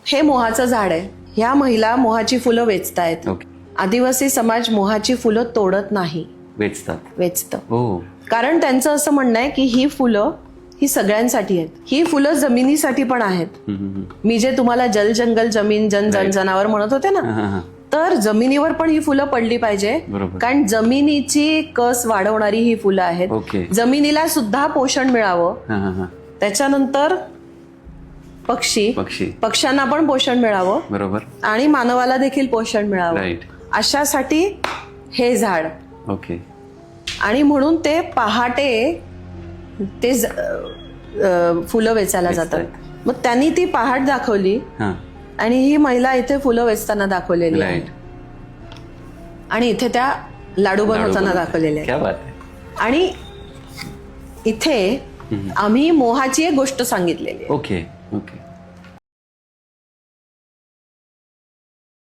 हे मोहाचं झाड आहे. ह्या महिला मोहाची फुलं वेचतायत. ओके. आदिवासी समाज मोहाची फुलं तोडत नाही, वेचतं. हो. कारण त्यांचं असं म्हणणं आहे की ही फुलं ही सगळ्यांसाठी आहेत. ही फुलं जमिनीसाठी पण आहेत. मी जे तुम्हाला जल जंगल जमीन जन जन जनावर म्हणत होते ना, तर जमिनीवर पण ही फुलं पडली पाहिजे. कारण जमिनीची कस वाढवणारी ही फुलं आहेत. जमिनीला सुद्धा पोषण मिळावं. त्याच्यानंतर पक्ष्यांना पण पोषण मिळावं. बरोबर. आणि मानवाला देखील पोषण मिळावं. अशासाठी हे झाड. ओके. आणि म्हणून ते पहाटे ते फुलं वेचायला जातात. मग त्यांनी ती पहाट दाखवली आणि ही महिला इथे फुलं वेचताना दाखवलेली आहे. आणि इथे त्या लाडू बनवताना दाखवलेल्या आहे. आणि इथे आम्ही मोहाची एक गोष्ट सांगितलेली आहे. ओके.